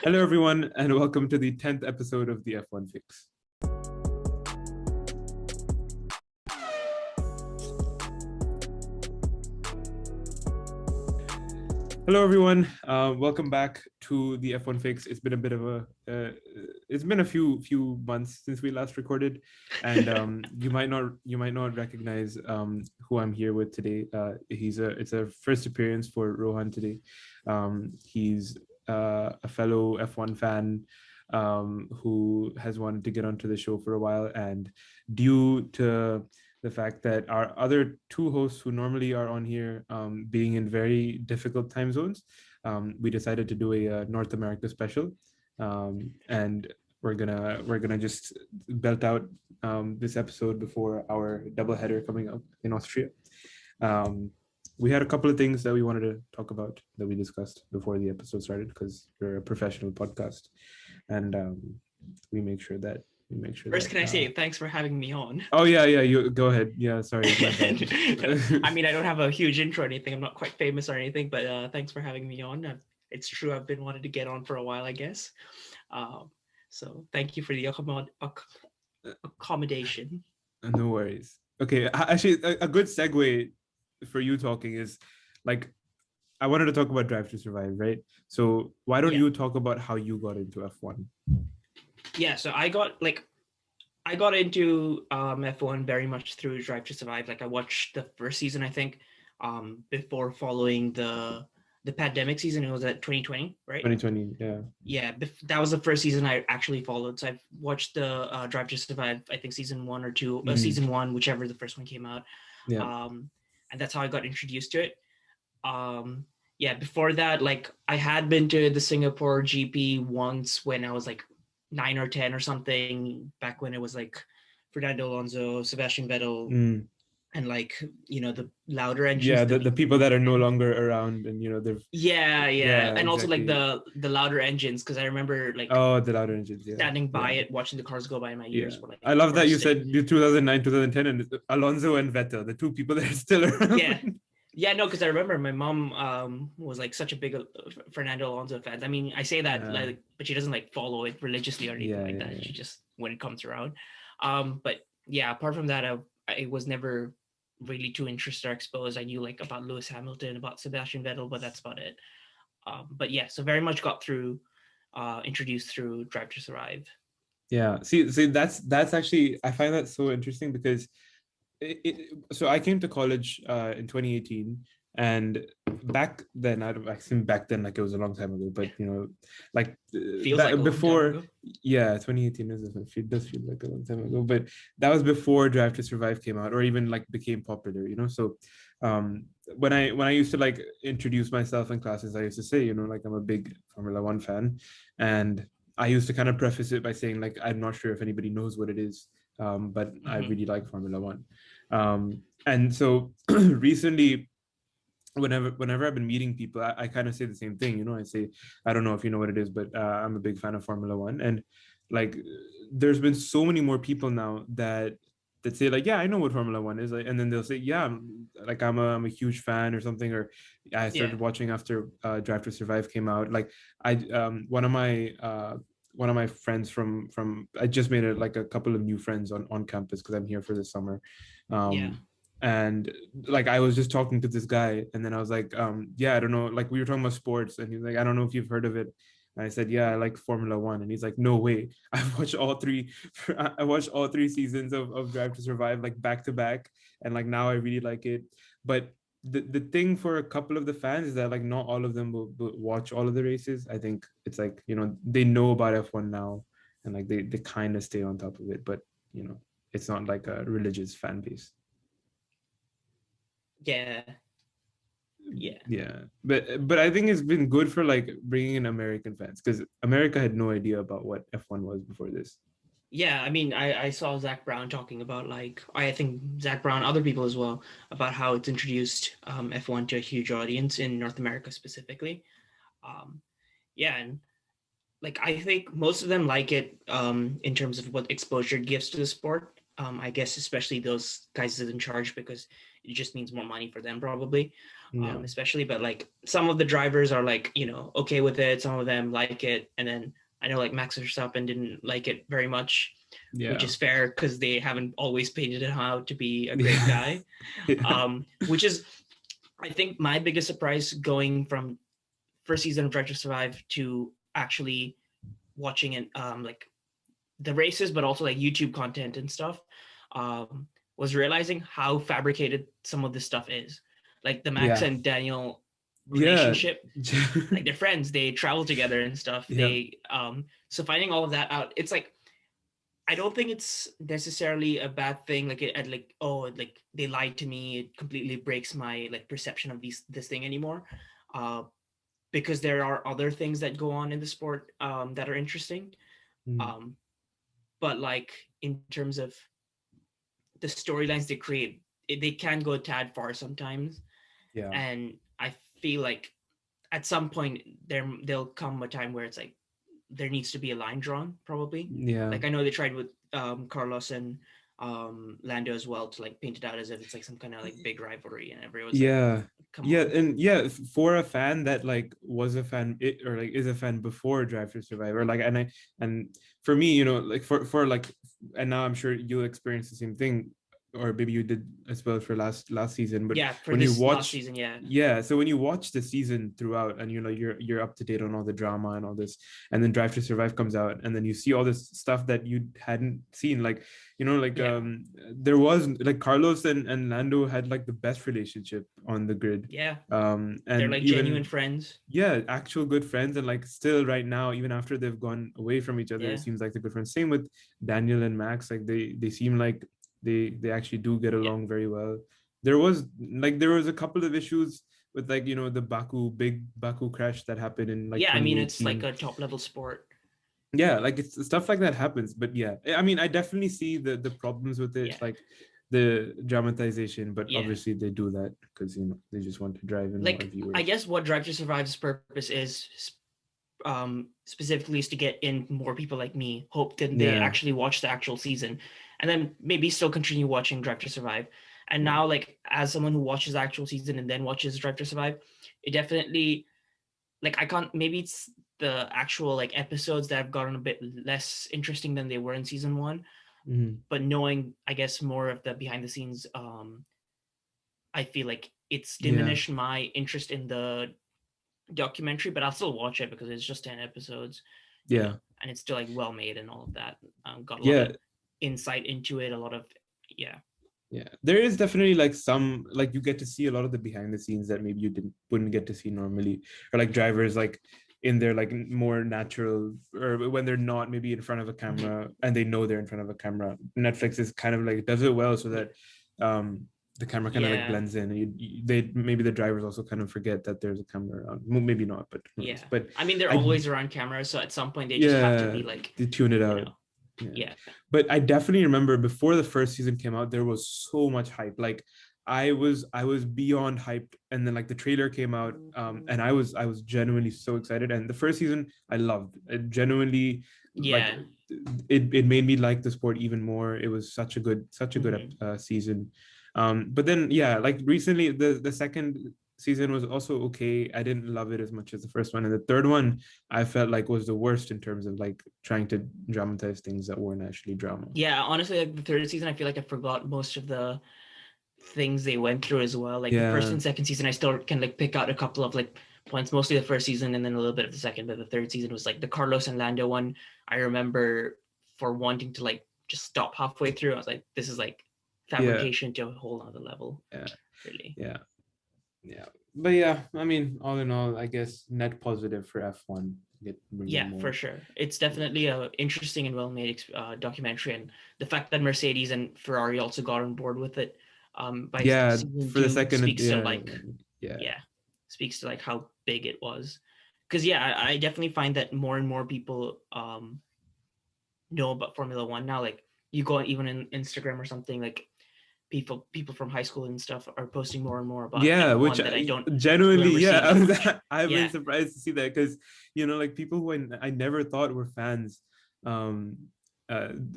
Hello, everyone, and welcome to the 10th episode of the F1 Fix. Hello, everyone. Welcome back to the F1 Fix. It's been a bit of it's been a few months since we last recorded, and you might not recognize who I'm here with today. It's a first appearance for Rohan today. He's a fellow F1 fan who has wanted to get onto the show for a while, and due to the fact that our other two hosts who normally are on here being in very difficult time zones, we decided to do a North America special, and we're gonna just belt out this episode before our doubleheader coming up in Austria. We had a couple of things that we wanted to talk about that we discussed before the episode started because we're a professional podcast, and we make sure that. First, can I say thanks for having me on? Oh yeah, you go ahead. Yeah, sorry. I mean, I don't have a huge intro or anything. I'm not quite famous or anything, but thanks for having me on. It's true, I've been wanting to get on for a while, I guess. So thank you for the accommodation. No worries. Okay, actually, a good segue for you talking is like I wanted to talk about Drive to Survive, right? So why don't you talk about how you got into F1? Yeah, so I got into F1 very much through Drive to Survive. Like I watched the first season, I think, before following the pandemic season. It was at 2020, right? 2020, yeah. Yeah, that was the first season I actually followed. So I've watched the Drive to Survive, I think season 1 or 2, season 1, whichever the first one came out. Yeah. And that's how I got introduced to it. Before that, like I had been to the Singapore GP once when I was like 9 or 10 or something, back when it was like Fernando Alonso, Sebastian Vettel, and like, the louder engines. Yeah, the people that are no longer around, and they're and also like the louder engines, because I remember like the louder engines, standing by it, watching the cars go by, my ears were like, I love that you said 2009, 2010, and Alonso and Vettel, the two people that are still around. Yeah, no, because I remember my mom was like such a big Fernando Alonso fan. I mean, I say that, but she doesn't like follow it religiously or anything like that. She just, when it comes around. But yeah, apart from that, I was never really too interested or exposed. I knew like about Lewis Hamilton, about Sebastian Vettel, but that's about it. But yeah, so very much got introduced through Drive to Survive. Yeah, see, that's actually, I find that so interesting because so I came to college in 2018, and back then, back then like it was a long time ago, but like feels like before, 2018 does feel like a long time ago, but that was before Drive to Survive came out or even like became popular, so when I used to like introduce myself in classes, I used to say, like I'm a big Formula One fan, and I used to kind of preface it by saying like I'm not sure if anybody knows what it is, but I really like Formula One. And so recently, whenever I've been meeting people, I kind of say the same thing. I say, I don't know if you know what it is, but I'm a big fan of Formula One. And like, there's been so many more people now that say like, yeah, I know what Formula One is. And then they'll say, yeah, I'm a huge fan or something, or I started watching after Drive to Survive came out. Like one of my friends from I just made a couple of new friends on campus because I'm here for the summer. And like I was just talking to this guy, and then I was like, I don't know, like we were talking about sports, and he's like, I don't know if you've heard of it. And I said, yeah, I like Formula One. And he's like, no way. I watched all three seasons of Drive to Survive like back to back, and like now I really like it. But the thing for a couple of the fans is that like not all of them will watch all of the races. I think it's like, they know about F1 now, and like they kind of stay on top of it, but it's not like a religious fan base. Yeah, but I think it's been good for like bringing in American fans, because America had no idea about what F1 was before this. Yeah, I mean, I saw Zach Brown talking about, like, I think Zach Brown, other people as well, about how it's introduced F1 to a huge audience in North America specifically. And like I think most of them like it in terms of what exposure it gives to the sport. I guess especially those guys that are in charge, because it just means more money for them probably, Yeah. especially. But like some of the drivers are like, okay with it. Some of them like it. And then I know like Max Verstappen didn't like it very much, which is fair because they haven't always painted him out to be a great guy. Which is, I think, my biggest surprise going from first season of Drive to Survive to actually watching it, like the races, but also like YouTube content and stuff, was realizing how fabricated some of this stuff is. Like the Max and Daniel relationship, like they're friends, they travel together and stuff. They so finding all of that out, it's like, I don't think it's necessarily a bad thing. Like like, oh, like they lied to me. It completely breaks my like perception of this thing anymore, because there are other things that go on in the sport that are interesting. But like in terms of the storylines they create, they can go a tad far sometimes. And I feel like at some point there'll come a time where it's like there needs to be a line drawn, probably. Like I know they tried with Carlos and Lando as well to like paint it out as if it's like some kind of like big rivalry, and everyone's like, come on. And for a fan that like was a fan or like is a fan before Drive to Survive, or like, and for me, like for like, and now I'm sure you'll experience the same thing, or maybe you did as well for last season. But for when this you watch last season, so when you watch the season throughout, and you're up to date on all the drama and all this, and then Drive to Survive comes out, and then you see all this stuff that you hadn't seen, like there was like Carlos and Lando had like the best relationship on the grid. And they're like even, genuine friends. Actual good friends, and like still right now, even after they've gone away from each other, it seems like they're good friends. Same with Daniel and Max, like they seem like they actually do get along very well. There was a couple of issues with like the big Baku crash that happened in like I mean it's like a top level sport. Like it's stuff like that happens, but I mean I definitely see the problems with it, like the dramatization, but obviously they do that because they just want to drive in like more viewers. I guess what Drive to Survive's purpose is specifically is to get in more people like me, hope that they actually watch the actual season and then maybe still continue watching Drive to Survive. And now, like, as someone who watches the actual season and then watches Drive to Survive, it definitely, like, I can't, maybe it's the actual like episodes that have gotten a bit less interesting than they were in season one. But knowing, I guess, more of the behind the scenes, I feel like it's diminished my interest in the documentary, but I'll still watch it because it's just 10 episodes. And it's still like well made and all of that. Got a lot of insight into it, a lot of there is definitely like some, like you get to see a lot of the behind the scenes that maybe you wouldn't get to see normally, or like drivers like in their like more natural, or when they're not maybe in front of a camera and they know they're in front of a camera. Netflix is kind of like does it well so that the camera kind of like blends in, and they maybe the drivers also kind of forget that there's a camera around. Well, maybe not, but but I mean they're always around cameras, so at some point they just have to be like, they tune it out. But I definitely remember before the first season came out, there was so much hype. Like I was beyond hyped, and then like the trailer came out, and I was genuinely so excited. And the first season I loved it genuinely. Like it made me like the sport even more. It was such a good season. But then like recently the second season was also okay. I didn't love it as much as the first one, and the third one I felt like was the worst in terms of like trying to dramatize things that weren't actually drama. Honestly, like the third season I feel like I forgot most of the things they went through as well. Like the first and second season I still can like pick out a couple of like points, mostly the first season and then a little bit of the second, but the third season was like the Carlos and Lando one. I remember for wanting to like just stop halfway through. I was like, this is like fabrication to a whole other level. Really. But I mean, all in all, I guess net positive for F1. For sure. It's definitely a interesting and well-made documentary, and the fact that Mercedes and Ferrari also got on board with it by for the second speaks to like speaks to like how big it was. Because I definitely find that more and more people know about Formula One now. Like you go even in Instagram or something, like people from high school and stuff are posting more and more about which that I don't genuinely I've been surprised to see that, because like people who I never thought were fans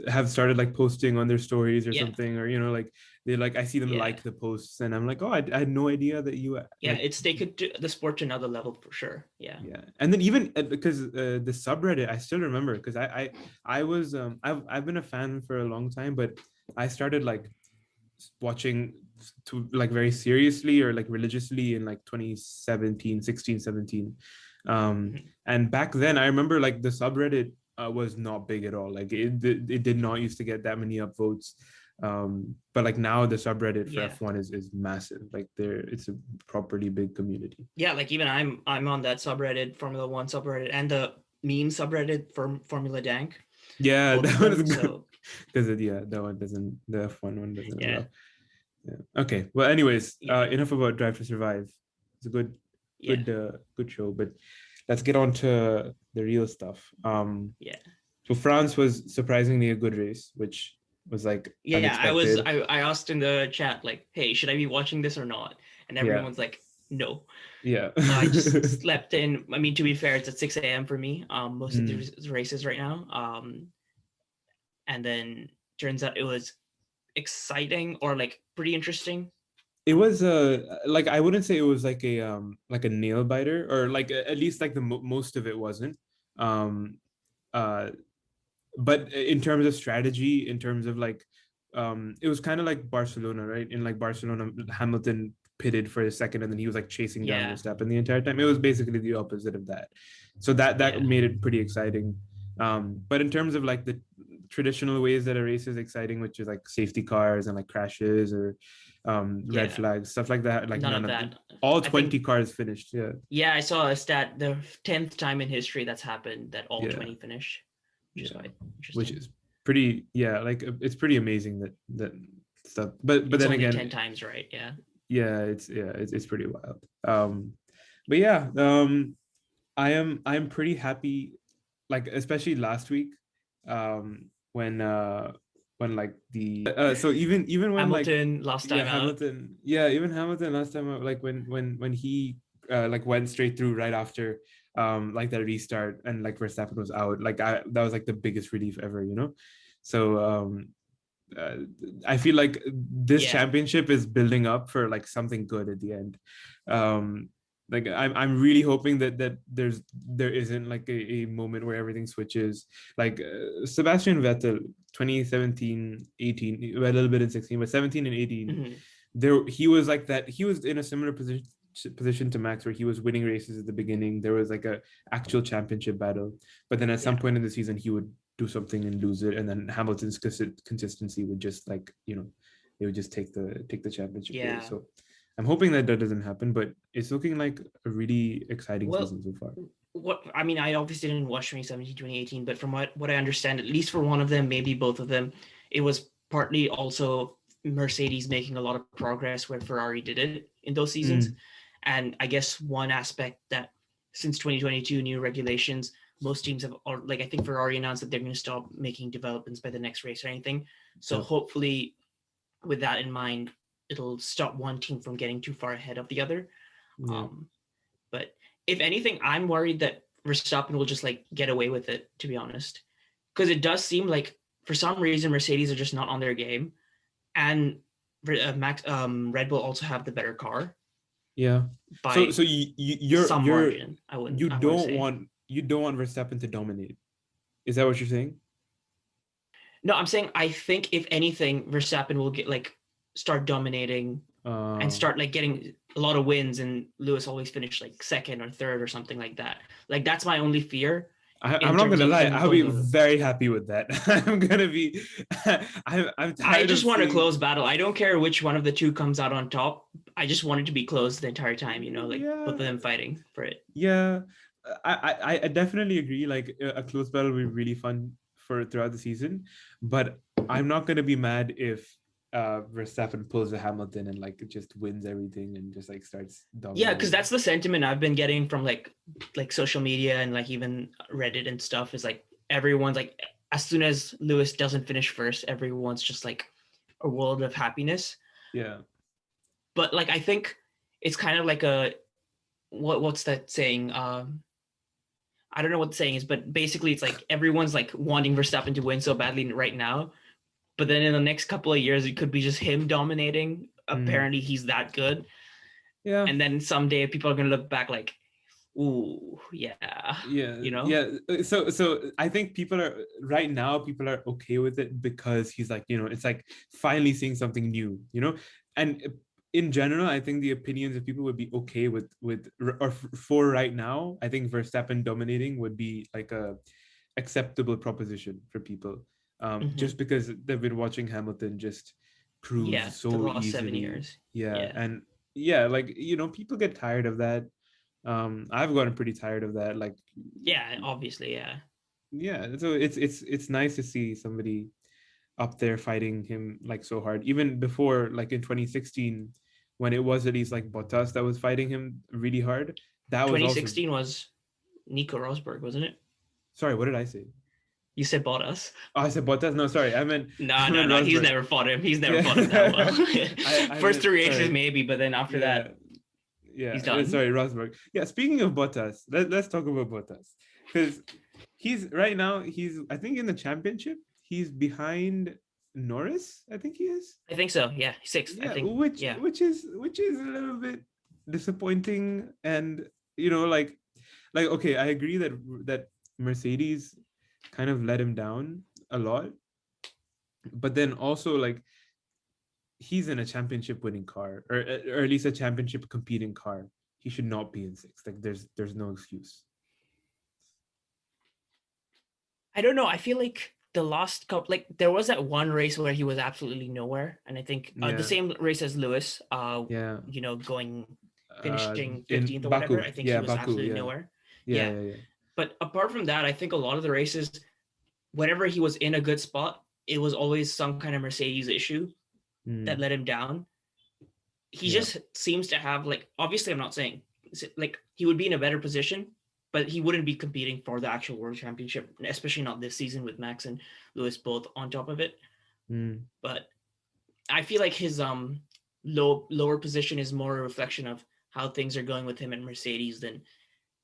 have started like posting on their stories or Yeah. something, or like they like I see them like the posts, and I'm like, oh, I had no idea that you it's taken the sport to another level for sure. Yeah. And then even because the subreddit, I still remember, because I was I've been a fan for a long time, but I started like watching to like very seriously or like religiously in like 2017, 16, 17. And back then I remember like the subreddit was not big at all. Like it did not used to get that many upvotes. But like now the subreddit for F1 is massive. Like it's a properly big community. Yeah, like even I'm on that subreddit, Formula One subreddit, and the meme subreddit for Formula Dank. Yeah, that one is good. Because that one doesn't, the F1 one doesn't allow. Yeah. Okay. Well, anyways, enough about Drive to Survive. It's a good show, but let's get on to the real stuff. So France was surprisingly a good race, which was like unexpected. I asked in the chat, like, hey, should I be watching this or not? And everyone's like, no. Yeah. I just slept in. I mean, to be fair, it's at 6 a.m. for me, most of the races right now. And then turns out it was exciting or like pretty interesting. It was like, I wouldn't say it was like a nail biter, or like at least like the most of it wasn't. But in terms of strategy, in terms of like it was kind of like Barcelona, right? In like Barcelona, Hamilton pitted for a second and then he was like chasing down Verstappen the entire time. It was basically the opposite of that. So that made it pretty exciting. But in terms of like the traditional ways that a race is exciting, which is like safety cars and like crashes or red flags, stuff like that, like none of that. All 20 cars finished. I saw a stat, the 10th time in history that's happened that all 20 finished, which is quite interesting. Which is pretty, like it's pretty amazing that stuff. But then only again, 10 times, right? It's pretty wild. But I'm pretty happy, like especially last week, when like the so even when Hamilton last time Hamilton last time, like when he like went straight through right after like that restart, and like Verstappen was out, like that was like the biggest relief ever, so I feel like this championship is building up for like something good at the end. Like I'm really hoping that there isn't like a moment where everything switches. Like Sebastian Vettel, 2017, 18, a little bit in 16, but 17 and 18, there he was like that. He was in a similar position to Max, where he was winning races at the beginning. There was like a actual championship battle, but then at some point in the season he would do something and lose it, and then Hamilton's consistency would just like they would just take the championship. So I'm hoping that doesn't happen, but it's looking like a really exciting season so far. I mean, I obviously didn't watch 2017, 2018, but from what I understand, at least for one of them, maybe both of them, it was partly also Mercedes making a lot of progress where Ferrari did it in those seasons. And I guess one aspect that since 2022 new regulations, most teams have, or like I think Ferrari announced that they're going to stop making developments by the next race or anything. So hopefully with that in mind, it'll stop one team from getting too far ahead of the other. But if anything, I'm worried that Verstappen will just like get away with it, to be honest, because it does seem like for some reason Mercedes are just not on their game, and Red Bull also have the better car. So you're margin, you don't want Verstappen to dominate. Is that what you're saying? No, I'm saying I think if anything, Verstappen will get like start dominating and start like getting a lot of wins, and Lewis always finish like second or third or something like that. Like that's my only fear. I'm not gonna lie, I'll be very happy with that. I'm gonna be I'm I just want a close battle. I don't care which one of the two comes out on top. I just want it to be close the entire time, like both of them fighting for it. I definitely agree. Like a close battle will be really fun for throughout the season, but I'm not gonna be mad if Verstappen pulls a Hamilton and like just wins everything and just like starts dominating. Yeah, because that's the sentiment I've been getting from like social media and like even Reddit and stuff, is like everyone's like, as soon as Lewis doesn't finish first, everyone's just like a world of happiness. Yeah. But like I think it's kind of like a what's that saying? I don't know what the saying is, but basically it's like everyone's like wanting Verstappen to win so badly right now. But then in the next couple of years, it could be just him dominating. Apparently, he's that good. Yeah. And then someday people are going to look back like, ooh, yeah. Yeah. So I think people are right now, people are okay with it because he's like, it's like finally seeing something new, and in general, I think the opinions of people would be okay with or for right now. I think Verstappen dominating would be like a acceptable proposition for people, just because they've been watching Hamilton just prove the so last 7 easily. years. And like people get tired of that. I've gotten pretty tired of that. Like, Obviously, so it's nice to see somebody up there fighting him like so hard. Even before, like in 2016, when it was at least like Bottas that was fighting him really hard. That was also 2016 was Nico Rosberg, wasn't it? Sorry, what did I say? You said Bottas. Oh, I said Bottas. No, sorry, I meant no. Rosberg. He's never fought him. He's never fought him that well. First 3 races maybe, but then after that, he's done. Sorry, Rosberg. Yeah, speaking of Bottas, let's talk about Bottas, because he's right now. He's, I think, in the championship. He's behind Norris. I think he is. I think so. Yeah, 6th. Yeah, I think. Which is a little bit disappointing, and like okay, I agree that Mercedes kind of let him down a lot, but then also like he's in a championship winning car, or at least a championship competing car. He should not be in 6th. Like there's no excuse. I don't know. I feel like the last couple, like there was that one race where he was absolutely nowhere, and I think the same race as Lewis. Going finishing 15th or Baku. whatever. I think he was Baku, absolutely nowhere. Yeah. But apart from that, I think a lot of the races, whenever he was in a good spot, it was always some kind of Mercedes issue that let him down. He just seems to have, like, obviously I'm not saying like he would be in a better position, but he wouldn't be competing for the actual world championship, especially not this season with Max and Lewis both on top of it. But I feel like his lower position is more a reflection of how things are going with him and Mercedes than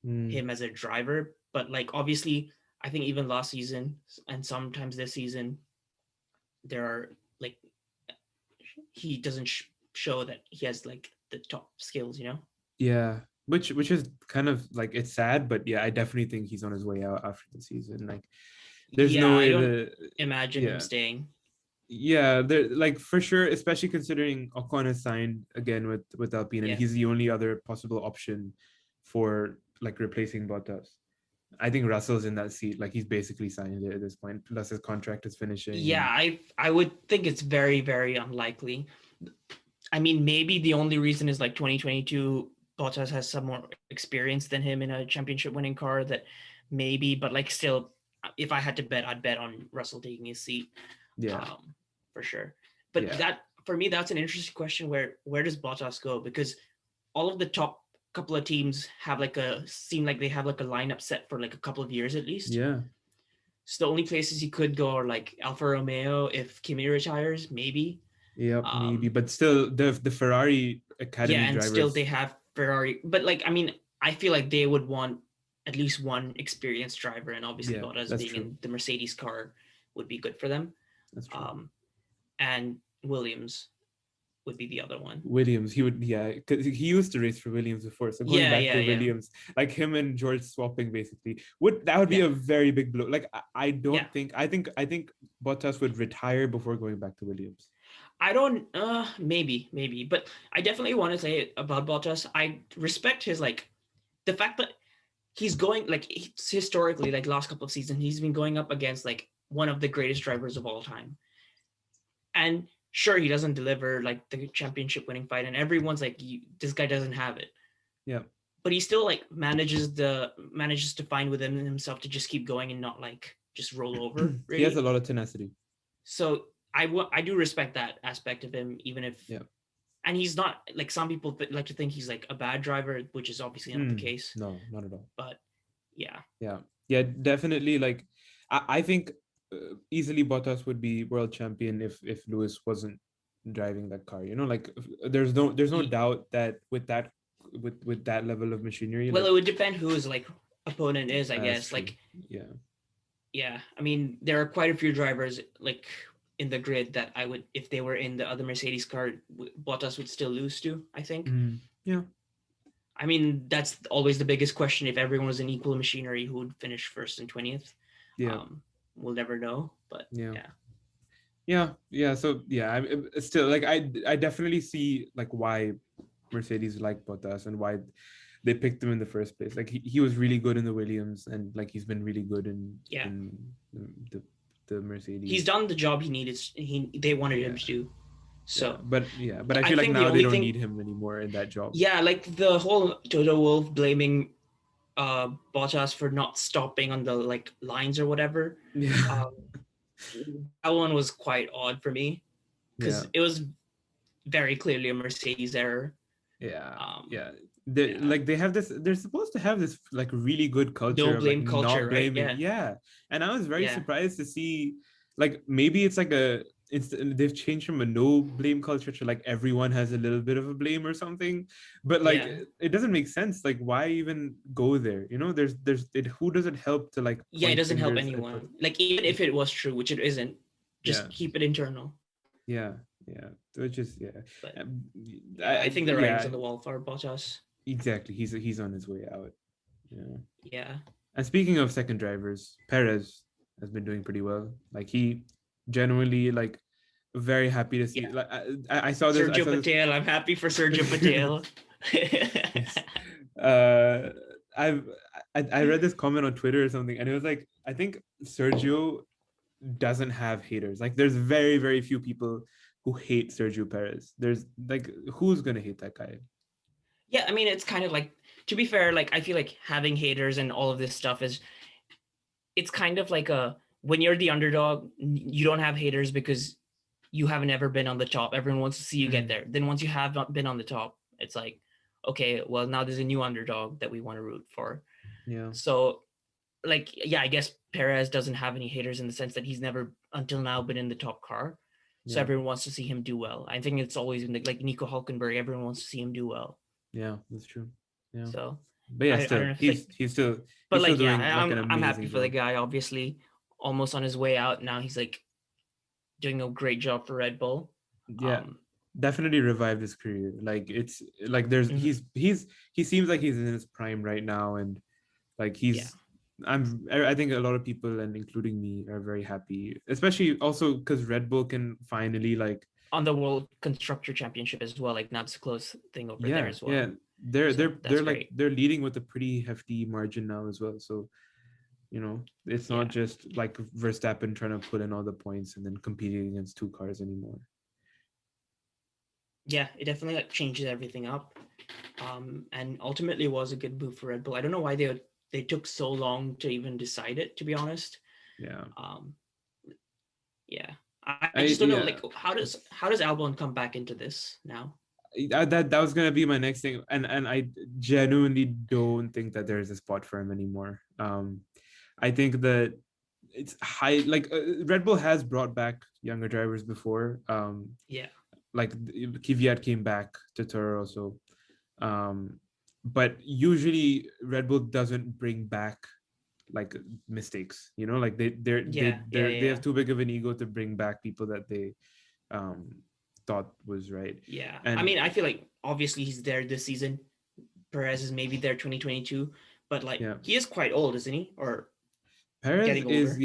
him as a driver. But like obviously I think even last season and sometimes this season there are like he doesn't show that he has like the top skills, which is kind of like, it's sad, but I definitely think he's on his way out after the season. Like there's no way to imagine him staying. There, like, for sure, especially considering Ocon has signed again with Alpine, and he's the only other possible option for like replacing Bottas. I think Russell's in that seat. Like he's basically signed it at this point. Plus his contract is finishing. I would think it's very, very unlikely. I mean, maybe the only reason is like 2022 Bottas has some more experience than him in a championship winning car, that maybe, but like still, if I had to bet, I'd bet on Russell taking his seat. For sure. But that, for me, that's an interesting question. Where does Bottas go? Because all of the top couple of teams have seem like they have like a lineup set for like a couple of years at least. Yeah. So the only places he could go are like Alfa Romeo if Kimi retires, maybe. Yeah, maybe. But still, the Ferrari Academy drivers. And still they have Ferrari. But like, I mean, I feel like they would want at least one experienced driver, and obviously Bottas being in the Mercedes car would be good for them. That's true. And Williams would be the other one. Williams, he would, because he used to race for Williams before. So going back to Williams, like him and George swapping basically, would be a very big blow. Like I think Bottas would retire before going back to Williams. I don't maybe, but I definitely want to say about Bottas, I respect his like the fact that he's going like historically, like last couple of seasons, he's been going up against like one of the greatest drivers of all time. And sure, he doesn't deliver like the championship winning fight, and everyone's like, this guy doesn't have it. Yeah. But he still like manages to find within himself to just keep going and not like just roll over. Really. He has a lot of tenacity. So I do respect that aspect of him, even if and he's not like some people like to think he's like a bad driver, which is obviously not the case. No, not at all. But yeah, definitely. Like I think easily Bottas would be world champion if Lewis wasn't driving that car. Like there's no doubt that with that level of machinery. Well, it would depend who is like opponent is, I guess. true. Like, Yeah. yeah, I mean, there are quite a few drivers like in the grid that I would, if they were in the other Mercedes car, Bottas would still lose to, I think. Yeah. I mean, that's always the biggest question. If everyone was an equal machinery, who would finish first and 20th? Yeah. We'll never know, but Yeah. yeah. Yeah. So yeah, it's still like I definitely see like why Mercedes like Bottas and why they picked him in the first place. Like he was really good in the Williams, and like he's been really good Yeah. in the the Mercedes. He's done the job he needed. They wanted him Yeah. to do. So But I feel like think the now they only don't thing, need him anymore in that job. yeah, like the whole Toto Wolff blaming Bottas for not stopping on the like lines or whatever. Yeah. Um, that one was quite odd for me Yeah. because it was very clearly a Mercedes error. Yeah. Yeah. Yeah. Like they have this, they're supposed to have this like really good culture No of like blame culture, not right? blaming. Yeah. Yeah. And I was very Yeah. surprised to see like maybe it's like they've changed from a no blame culture to like everyone has a little bit of a blame or something. But like Yeah. it doesn't make sense. Like why even go there? You know, who does it help to like Yeah, it point doesn't help fingers at anyone. Like even if it was true, which it isn't, yeah. just keep it internal. Yeah. Yeah. Which is yeah. But Um, yeah, I think the writing's yeah, on the wall for Bottas. exactly. He's on his way out. Yeah. Yeah. And speaking of second drivers, Perez has been doing pretty well. Like he genuinely like very happy to see. Yeah. Like I saw this. I Sergio saw this. Patel. I'm happy for Sergio Patel. Yes. Uh, I've I read this comment on Twitter or something, and it was like I think Sergio doesn't have haters. Like there's very few people who hate Sergio Perez. There's like who's gonna hate that guy? Yeah, I mean, it's kind of like, to be fair, like I feel like having haters and all of this stuff is, it's kind of like a, when you're the underdog, you don't have haters because you haven't ever been on the top. Everyone wants to see you get there. Then once you have not been on the top, it's like, okay, well now there's a new underdog that we want to root for. Yeah. So like, yeah, I guess Perez doesn't have any haters in the sense that he's never until now been in the top car. So Yeah. everyone wants to see him do well. I think it's always been like Nico Hulkenberg. Everyone wants to see him do well. Yeah, that's true. Yeah. So, But yeah, I still don't know if it's like, he's still but like, yeah, doing like an I'm happy amazing for the job. guy. Obviously, almost on his way out now. He's like doing a great job for Red Bull. Yeah. Definitely revived his career. Like it's like there's he seems like he's in his prime right now, and like he's I think a lot of people, and including me, are very happy, especially also because Red Bull can finally like on the World Constructor Championship as well. Like that's a close thing over there as well. Yeah, they're So they're like great. they're leading with a pretty hefty margin now as well. So you know, it's not just like Verstappen trying to put in all the points and then competing against two cars anymore. Yeah, it definitely like changes everything up, and ultimately was a good move for Red Bull. I don't know why they took so long to even decide it, to be honest. Yeah. Yeah, I just don't know. Like, how does Albon come back into this now? That was gonna be my next thing, and I genuinely don't think that there's a spot for him anymore. I think that it's high. Like Red Bull has brought back younger drivers before. Like Kvyat came back to Toro, so but usually Red Bull doesn't bring back like mistakes, you know, like they have too big of an ego to bring back people that they thought was right. And I mean, I feel like obviously he's there this season. Perez is maybe there 2022, but like he is quite old, isn't he? Or Perez is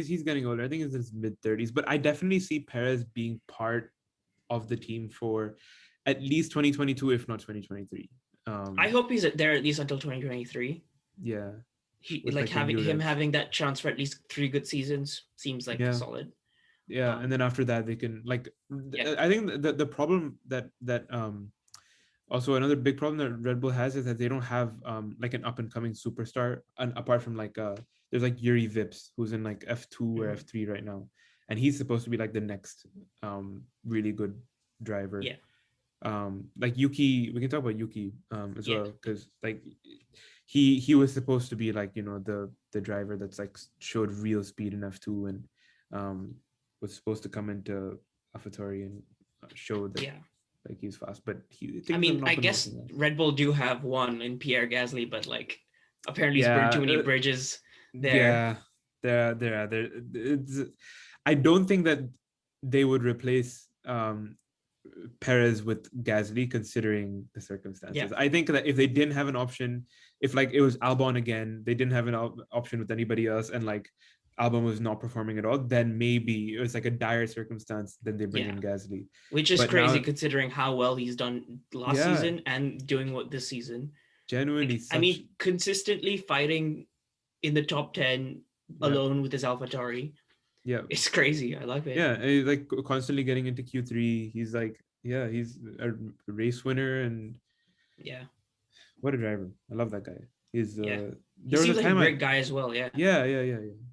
he's getting older. I think it's his mid-30s, but I definitely see Perez being part of the team for at least 2022, if not 2023. I hope he's there at least until 2023. Yeah. He like having that chance for at least 3 good seasons seems like solid. Yeah, and then after that they can like I think the problem that also another big problem that Red Bull has is that they don't have like an up and coming superstar, and apart from like there's like Yuri Vips who's in like F2 or F3 right now, and he's supposed to be like the next really good driver. Like Yuki, we can talk about Yuki as well, because like he was supposed to be like, you know, the driver that's like showed real speed in F2 and was supposed to come into AlphaTauri and show that like he's fast, but I mean, I guess Red Bull do have one in Pierre Gasly, but like apparently he's burned too many bridges there. I don't think that they would replace Perez with Gasly, considering the circumstances. I think that if they didn't have an option, if like it was Albon again, they didn't have an option with anybody else, and like Albon was not performing at all, then maybe it was like a dire circumstance. Then they bring in Gasly, which is crazy considering how well he's done last season and doing what this season. Genuinely, like, consistently fighting in the top 10 alone with his AlphaTauri. Yeah, it's crazy. I love it. Yeah, he's like constantly getting into Q3. He's like, he's a race winner, and what a driver. I love that guy. He's there he seems like a great guy as well. Yeah.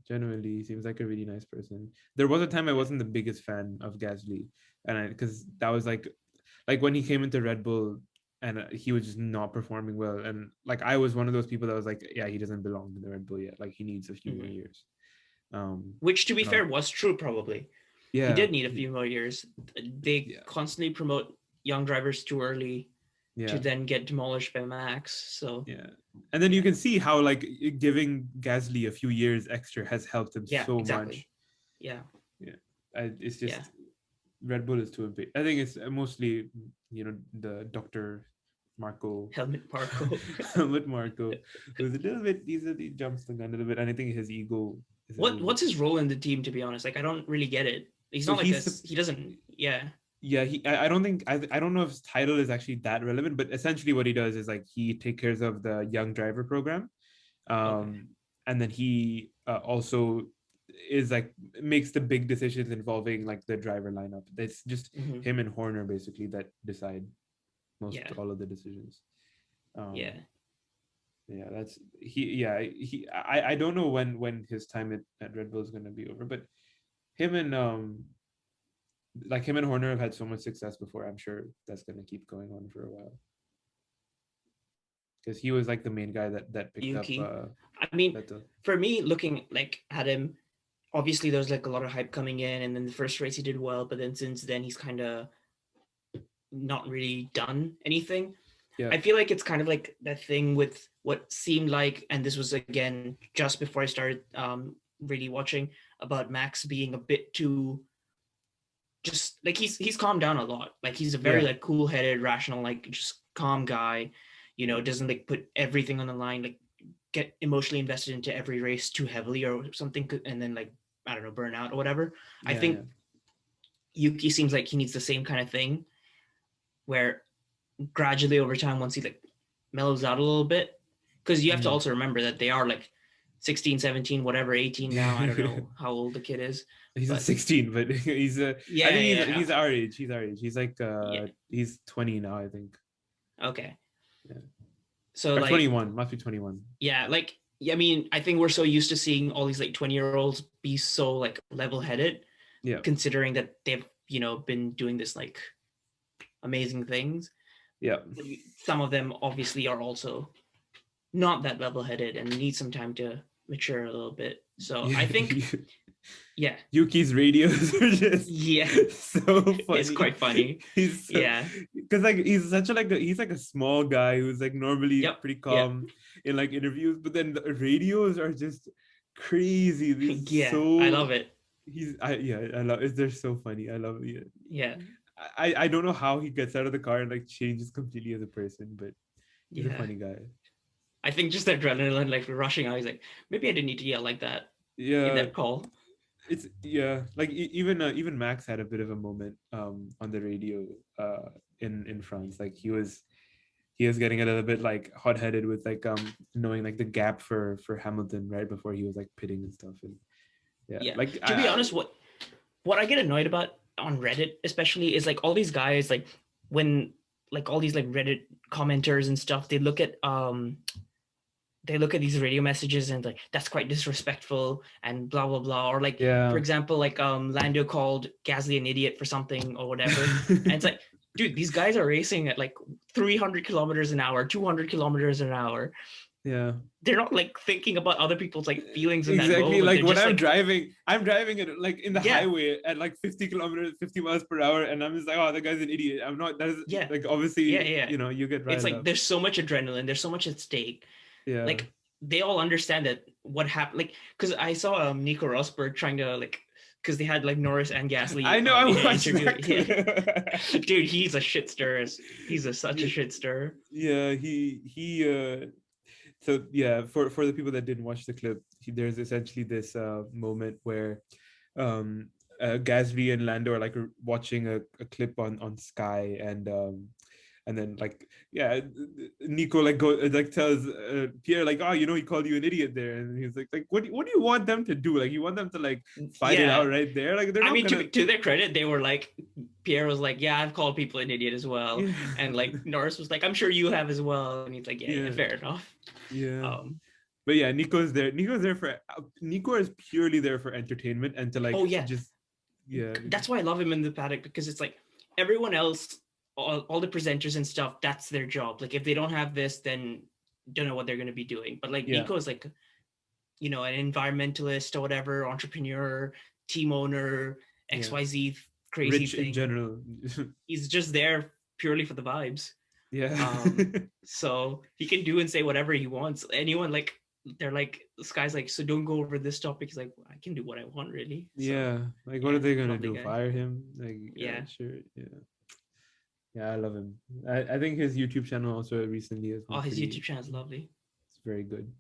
Genuinely, he seems like a really nice person. There was a time I wasn't the biggest fan of Gasly, and because that was like when he came into Red Bull and he was just not performing well, and like I was one of those people that was like, he doesn't belong in the Red Bull yet. Like he needs a few more years. Which, to be fair, was true probably. He did need a few more years. They constantly promote young drivers too early to then get demolished by Max. So and then you can see how like giving Gasly a few years extra has helped him so much. It's just Red Bull is too impatient. I think it's mostly the Dr. Marco. Helmut Marco. Helmut Marco. Who's a little bit, he jumps the gun a little bit, and I think his ego. What's his role in the team, to be honest? Like, I don't really get it. He's not like this. He doesn't. I don't think I don't know if his title is actually that relevant, but essentially what he does is like he takes care of the young driver program, and then he also is like makes the big decisions involving like the driver lineup. It's just him and Horner basically that decide all of the decisions. That's I don't know when his time at Red Bull is going to be over, but him and Horner have had so much success before. I'm sure that's going to keep going on for a while, because he was like the main guy that picked Yuki. up I mean, for me, looking like at him, obviously there's like a lot of hype coming in, and then the first race he did well, but then since then he's kind of not really done anything. I feel like it's kind of like that thing with what seemed like, and this was again just before I started really watching, about Max being a bit too, just like he's calmed down a lot. Like he's a very like cool-headed, rational, like just calm guy. Doesn't like put everything on the line, like get emotionally invested into every race too heavily or something, and then like I don't know, burn out or whatever. I think Yuki seems like he needs the same kind of thing, where gradually over time, once he like mellows out a little bit, because you have to also remember that they are like 16, 17, whatever, 18 now. I don't know how old the kid is. He's 16, but he's I think he's our age. He's our age. He's like he's 20 now, I think. Okay. Yeah. So or like 21, must be 21. Yeah, like I mean, I think we're so used to seeing all these like 20-year-olds be so like level-headed. Yeah. Considering that they've been doing this like amazing things. Yeah. Some of them obviously are also not that level-headed and need some time to mature a little bit. So I think Yuki's radios are just so funny. It's quite funny. Because like he's such a he's like a small guy who's like normally pretty calm in like interviews, but then the radios are just crazy. I love it. I love it. They're so funny. I love it. I don't know how he gets out of the car and like changes completely as a person, but he's a funny guy. I think just that adrenaline, like rushing out, he's like, maybe I didn't need to yell like that. In that call. It's like even Max had a bit of a moment on the radio in France. Like he was getting a little bit like hot-headed with like knowing like the gap for Hamilton right before he was like pitting and stuff. And like to be honest, what I get annoyed about on Reddit especially is like all these guys, like when like all these like Reddit commenters and stuff, they look at these radio messages and like that's quite disrespectful and blah blah blah, or like for example like Lando called Gasly an idiot for something or whatever. And it's like, dude, these guys are racing at like 300 kilometers an hour, 200 kilometers an hour. They're not like thinking about other people's like feelings in that moment. Like when I'm driving it like in the highway at like 50 miles per hour, and I'm just like, oh, that guy's an idiot. I'm not. That is like obviously you get right. It's like there's so much adrenaline, there's so much at stake. Like they all understand that what happened. Like, because I saw Nico Rosberg trying to like, because they had like Norris and Gasly I know, I in an watched interview. that Yeah. clip. Dude, he's a shit stirrer. He's such a Yeah, shit stirrer. yeah, so yeah, for the people that didn't watch the clip, there's essentially this moment where Gasly and Lando are like watching a clip on Sky, and then like yeah, Nico like tells Pierre like, oh, he called you an idiot there, and he's like what do you want them to do? Like, you want them to like fight it out Yeah. right there? Like, they're I not mean, gonna. to their credit, they were like, Pierre was like, yeah, I've called people an idiot as well. Yeah. And like Norris was like, I'm sure you have as well. And he's like, yeah, Yeah, fair enough. yeah. Um, But yeah, Nico is purely there for entertainment and to like oh yeah, just yeah. that's why I love him in the paddock, because it's like everyone else, all the presenters and stuff, that's their job. Like if they don't have this, then don't know what they're going to be doing. But like Yeah, Nico is like, an environmentalist or whatever, entrepreneur, team owner, yeah. XYZ crazy Rich in thing. general. He's just there purely for the vibes. Yeah. So he can do and say whatever he wants. Anyone like, they're like, this guy's like, so don't go over this topic. He's like, I can do what I want, really. So Yeah. Like, what yeah, are they gonna lovely do? guy. Fire him? Like, yeah, Yeah. sure. Yeah. Yeah, I love him. I think his YouTube channel also recently has been Oh, his pretty. YouTube channel is lovely. It's very good.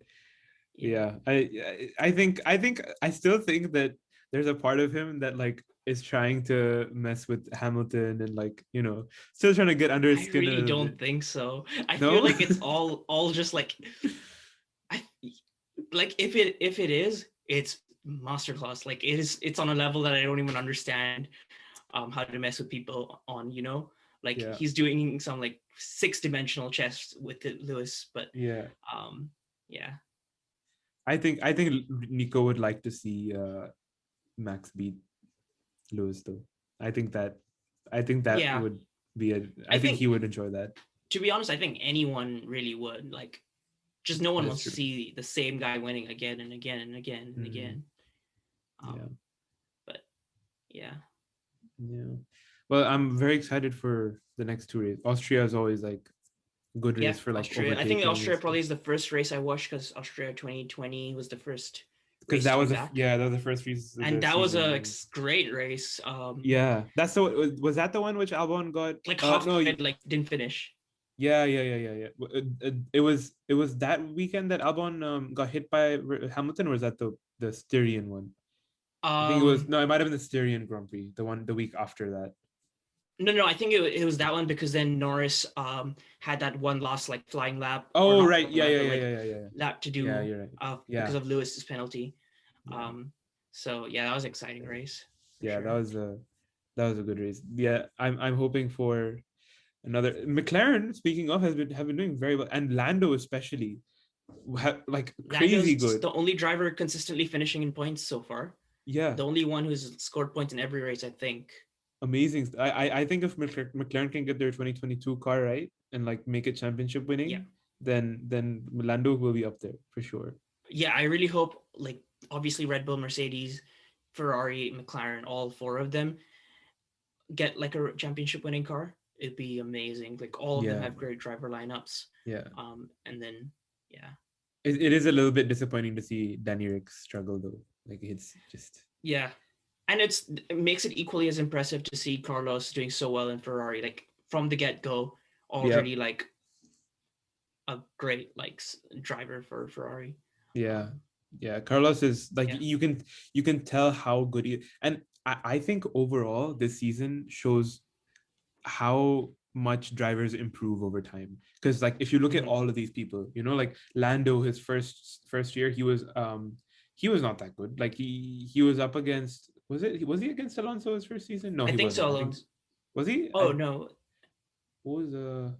Yeah. Yeah. I still think that there's a part of him that like is trying to mess with Hamilton and like, still trying to get under his I skin a really little don't bit. think so. I feel No? like it's all just like, I like if it is, it's masterclass. Like it's on a level that I don't even understand how to mess with people on, like Yeah. he's doing some like 6-dimensional chess with Lewis, but Yeah. yeah. I think Nico would like to see Max beat Lewis though. I think that Yeah. would be I I think think, he would enjoy that. to be honest, I think anyone really would. Like, just no one That's wants to true. see the same guy winning again and again and again and Mhm. again. Yeah. But yeah. Yeah. Well, I'm very excited for the next two races. Austria is always like a good Yeah, race for like Austria. I think overtaking and Austria stuff. probably is the first race I watched, because Austria 2020 was the first Because race that to be was back. that was the first race of And the that was a season. great race. Yeah, that's the was that the one which Albon got? Like half No, of it like didn't finish. yeah. It was that weekend that Albon got hit by Hamilton, or was that the Styrian one? I think it was, Um, no, it might have been the Styrian Grand Prix, the week after that. no, I think it was that one, because then Norris had that one last like flying lap, or Oh not right, flying yeah, lap, yeah, but yeah, like yeah, yeah, yeah. lap to Yeah, do you're right. because Yeah, of Lewis's penalty. yeah, So yeah, that was an exciting race for yeah. That sure. was a good race. Yeah, I'm hoping for another. McLaren, speaking of, have been doing very well, and Lando especially, like crazy Lando's good. the only driver consistently finishing in points so far. Yeah, The only one who's scored points in every race, I think. amazing. I think if McLaren can get their 2022 car right and like make it championship Yeah. winning, then Lando will be up there for sure. Yeah, I really hope, like, obviously Red Bull, Mercedes, Ferrari, McLaren, all four of them get like a championship winning car. It'd be amazing. Like all of them Yeah, have great driver lineups. yeah. And then yeah. It is a little bit disappointing to see Danny Rick struggle though. Like, it's just Yeah. And it makes it equally as impressive to see Carlos doing so well in Ferrari, like from the get-go, yeah, already like a great like driver for Ferrari. yeah, yeah. Carlos is like, Yeah. you can tell how good he is. And I think overall this season shows how much drivers improve over time. Because like, if you look at Mhm. all of these people, like Lando, his first year, he was not that good. Like, he was up against, was he against Alonso his first season? No, I he think wasn't. so, I think, Alonso. was he? Oh no. Who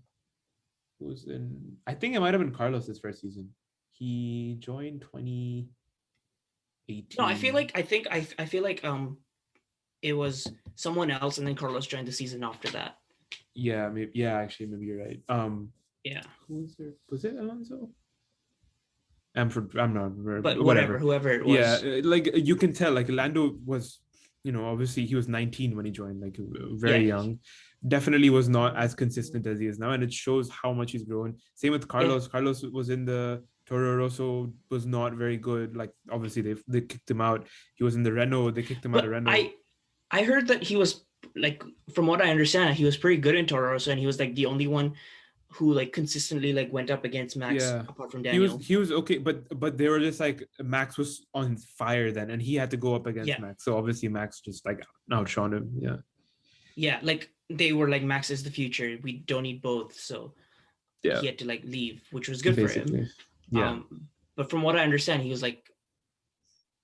was in, I think it might have been Carlos's first season. He joined 2018. No, I feel like it was someone else, and then Carlos joined the season after that. Yeah, maybe, yeah, actually, maybe you're right. Yeah. Who was there? Was it Alonso? I'm not, But whatever. whoever it Yeah, was. like, you can tell, like, Lando was, obviously he was 19 when he joined, like, Yeah. very young. Definitely was not as consistent as he is now, and it shows how much he's grown. Same with Yeah. Carlos. Carlos was in the Toro Rosso was not very good. Like obviously they kicked him out. He was in the Renault. They kicked him out of But Renault. I heard that he was like, from what I understand, he was pretty good in Toro Rosso, and he was like the only one who like consistently like went up against Max Yeah, apart from Daniel. he was okay, but they were just like Max was on fire then, and he had to go up against Yeah. Max. So obviously Max just like outshone him. Yeah. Yeah, like they were like, Max is the future. We don't need both, so Yeah. he had to like leave, which was good Basically. for him. Yeah. But from what I understand, he was like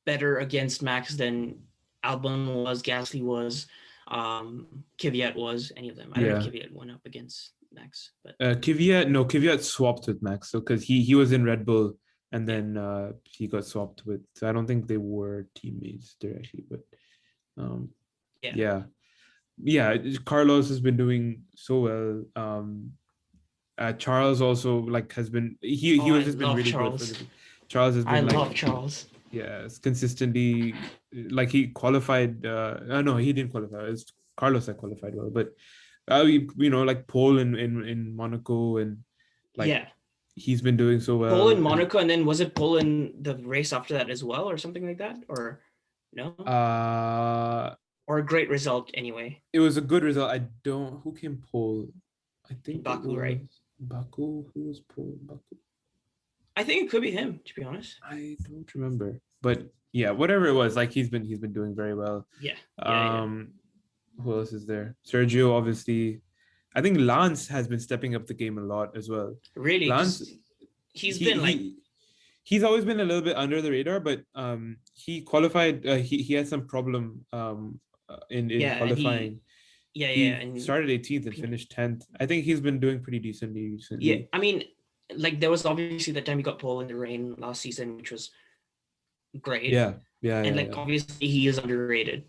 better against Max than Albon was, Gasly was, Kvyat was, any of them. I don't know if Kvyat went up against Max, but Kvyat swapped with Max, so because he was in Red Bull and then he got swapped with. So I don't think they were teammates directly, but yeah. Carlos has been doing so well. Charles also like has been he was just been really Charles. good for the Charles has been I love Charles. Yeah, it's consistently like he qualified. No, he didn't qualify. It's Carlos that qualified well, but like pole in Monaco and like he's been doing so well. Pole in Monaco, and then was it pole in the race after that as well, or something like that, or no? Or a great result anyway. It was a good result. Who came pole? I think Baku, right? Baku. Who was pole in Baku? I think it could be him, to be honest. I don't remember, but yeah, whatever it was, like he's been doing very well. Yeah. Who else is there? Sergio, obviously. I think Lance has been stepping up the game a lot as well. Really, Lance, he's always been a little bit under the radar, but he qualified. He had some problem in qualifying. And he started 18th and finished 10th. I think he's been doing pretty decently recently. Yeah, I mean, like there was obviously the time he got pole in the rain last season, which was great. Yeah. And obviously he is underrated,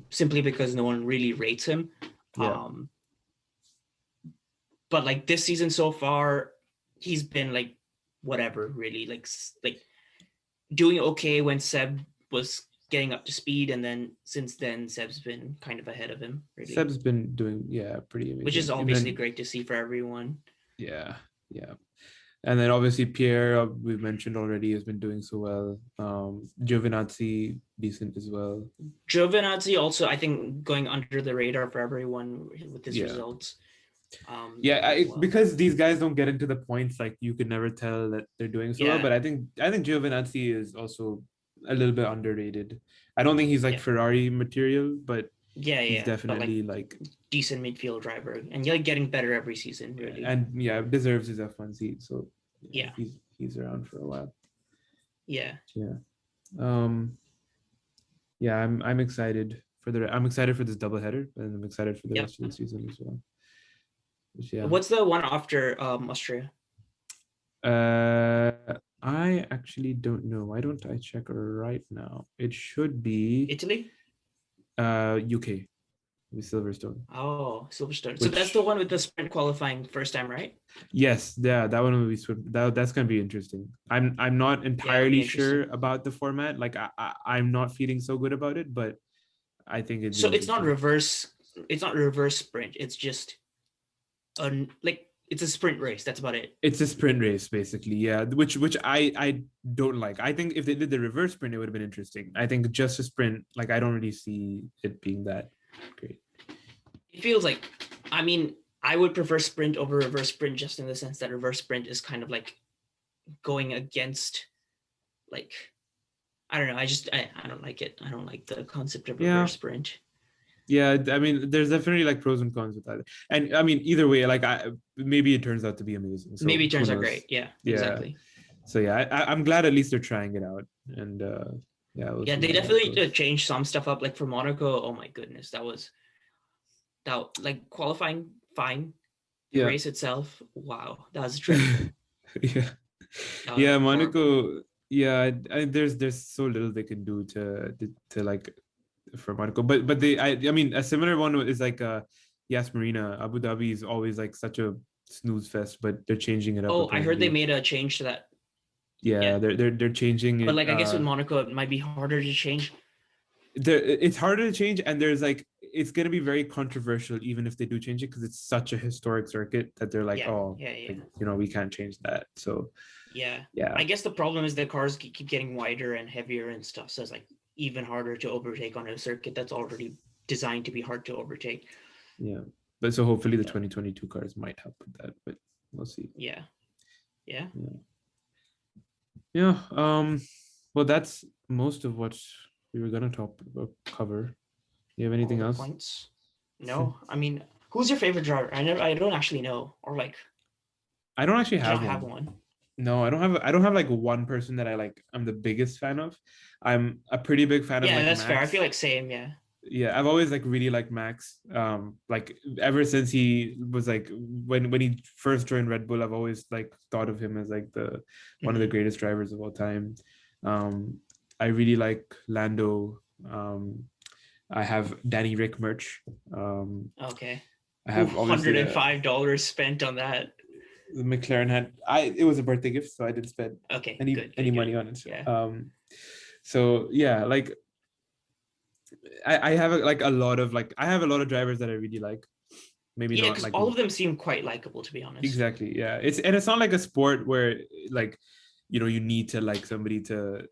simply because no one really rates him. But like this season so far, he's been like whatever, really, like doing okay when Seb was getting up to speed, and then since then Seb's been kind of ahead of him. Really. Seb's been doing pretty amazing, which is obviously great to see for everyone. Yeah. And then obviously Pierre, we've mentioned already, has been doing so well. Giovinazzi, decent as well. Giovinazzi also, I think, going under the radar for everyone with his results. Because these guys don't get into the points, like you could never tell that they're doing so well. But I think Giovinazzi is also a little bit underrated. I don't think he's like Ferrari material, but he's definitely like decent midfield driver, and you're like getting better every season, really. And deserves his F1 seat. So he's around for a while. I'm excited for this doubleheader, and I'm excited for the rest of the season as well. What's the one after Austria? I actually don't know. Why don't I check right now? It should be Italy. UK. With Silverstone. Oh, Silverstone. So that's the one with the sprint qualifying first time, right? Yes, that one will be that's gonna be interesting. I'm not entirely sure about the format. Like I'm not feeling so good about it, but I think it's so it's not reverse. It's not reverse sprint. It's just it's a sprint race. That's about it. It's a sprint race, basically. Yeah, which I don't like. I think if they did the reverse sprint, it would have been interesting. I think just a sprint, like I don't really see it being that great. It feels like, I mean, I would prefer sprint over reverse sprint, just in the sense that reverse sprint is kind of like going against, like, I don't know. I don't like it. I don't like the concept of reverse sprint. Yeah, I mean, there's definitely like pros and cons with that. And I mean, either way, like maybe it turns out to be amazing. So maybe it turns out great. Yeah, exactly. So I'm glad at least they're trying it out. And they definitely changed some stuff up. Like for Monaco, oh my goodness, that like qualifying fine. The race itself, wow, that was dreadful. Monaco. There's so little they can do to like for Monaco, but I mean a similar one is like Yas Marina. Abu Dhabi is always like such a snooze fest, but they're changing it up. Oh, I heard they made a change to that. They're changing it. But like I guess with Monaco it might be harder to change. It's harder to change, and there's like it's going to be very controversial even if they do change it, because it's such a historic circuit that they're like, Yeah, oh, yeah, yeah. like, you know, we can't change that. So Yeah. yeah, I guess the problem is the cars keep getting wider and heavier and stuff. So it's like even harder to overtake on a circuit that's already designed to be hard to overtake. yeah. But so hopefully the 2022 cars might help with that, but we'll see. Yeah. Yeah. Yeah. Well, that's most of what we were gonna cover. You have anything All the else? points. No, I mean, who's your favorite driver? I don't actually know, or like, I don't actually do you have not have one. one? No, I don't have like one person that I'm the biggest fan of. I'm a pretty big fan of Yeah, like that's fair. I Max. feel like same. Yeah. Yeah, I've always like really liked Max. Like ever since he was like when he first joined Red Bull, I've always like thought of him as like the one of the greatest drivers of all time. I really like Lando. I have Danny Rick merch. Okay. I have obviously $105 spent on that. the McLaren had it was a birthday gift, so I didn't spend Okay, any money on it. Yeah. So yeah, like I have like a lot of like I have a lot of drivers that I really like. Maybe Yeah, not because like all of them seem quite likable, to be honest. exactly. Yeah, it's not like a sport where like, you know, you need to like somebody to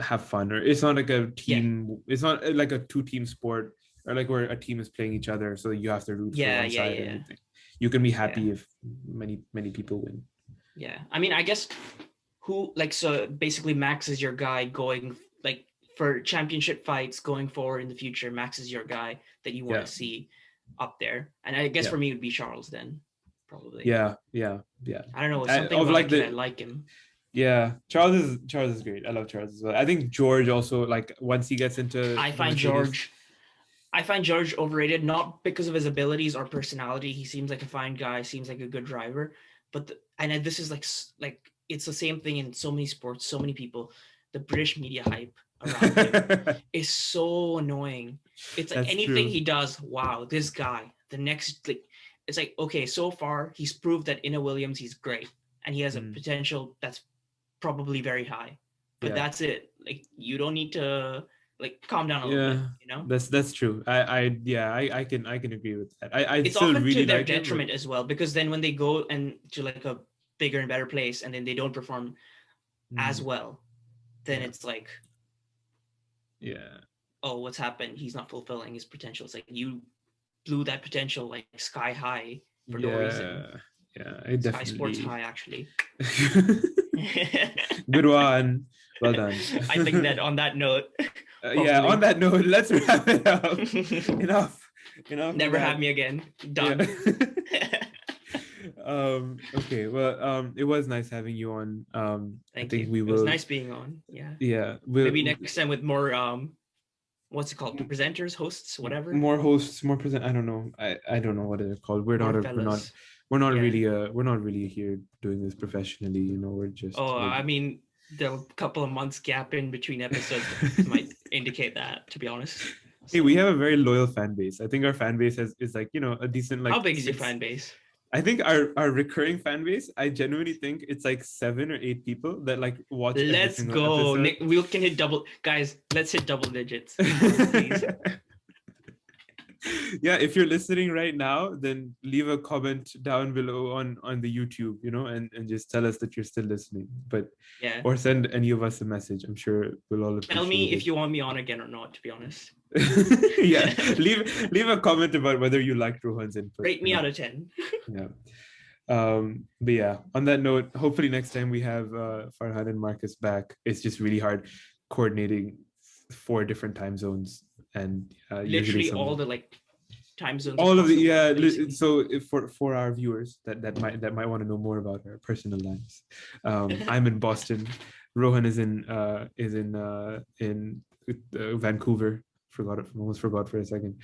have fun, or it's not like a team. Yeah. It's not like a two-team sport, or like where a team is playing each other, so you have to root for one side or anything. You can be happy if many people win. Yeah, I mean, I guess so basically Max is your guy going like for championship fights going forward in the future. Max is your guy that you want to see up there, and I guess for me it would be Charles then, probably. Yeah. I don't know, something about like I like him. Yeah, Charles is great. I love Charles as well. I think George also, like, once he gets into I find George overrated, not because of his abilities or personality. He seems like a fine guy, seems like a good driver, but and this is like it's the same thing in so many sports, so many people. The British media hype around him is so annoying. It's like anything he does, wow, this guy, the next, like, it's like, okay, so far he's proved that in a Williams he's great and he has a potential that's probably very high, but that's it. Like, you don't need to like calm down a little bit, you know. That's true. I can agree with that. It's still often really to their detriment as well, because then when they go and to like a bigger and better place and then they don't perform as well, then it's like, oh, what's happened? He's not fulfilling his potential. It's like you blew that potential like sky high for no reason. I definitely. Sky Sports High, actually. Good one. Well done. I think that on that note. On that note, let's wrap it up. Enough. Never have me again. Done. Okay. Well, it was nice having you on. Thank you. It was nice being on. Yeah. Maybe next time with more what's it called? Presenters, hosts, whatever. More hosts, more present. I don't know. I don't know what they're called. We're not really here doing this professionally. You know, we're just. I mean, the couple of months gap in between episodes might indicate that, to be honest. Hey, we have a very loyal fan base. I think our fan base is like, you know, a decent, like. How big is your fan base? I think our recurring fan base, I genuinely think it's like 7 or 8 people that like watch. Let's go. Nick, we can hit double. Guys, let's hit double digits. Please. Yeah, if you're listening right now, then leave a comment down below on the YouTube, you know, and just tell us that you're still listening. But or send any of us a message. I'm sure we'll all tell me if you want me on again or not, to be honest. Yeah, leave a comment about whether you liked Rohan's input. Rate me out of 10. Yeah. But yeah, on that note, hopefully next time we have Farhan and Marcus back. It's just really hard coordinating 4 different time zones, and literally all the like time zones. All of the so for our viewers that might want to know more about our personal lives, I'm in Boston. Rohan is in Vancouver. Almost forgot for a second.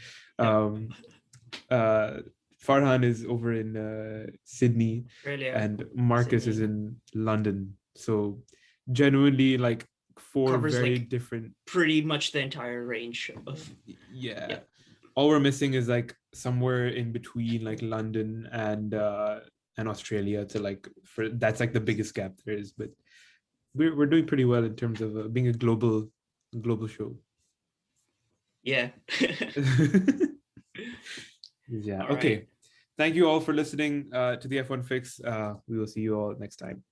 Farhan is over in Sydney, Australia, and Marcus is in London. So genuinely, like, 4 very different. Pretty much the entire range of. Yeah. All we're missing is like somewhere in between, like London and Australia, to like that's like the biggest gap there is. But we're doing pretty well in terms of being a global show. Yeah. Yeah. All Okay. right. Thank you all for listening to the F1 Fix. We will see you all next time.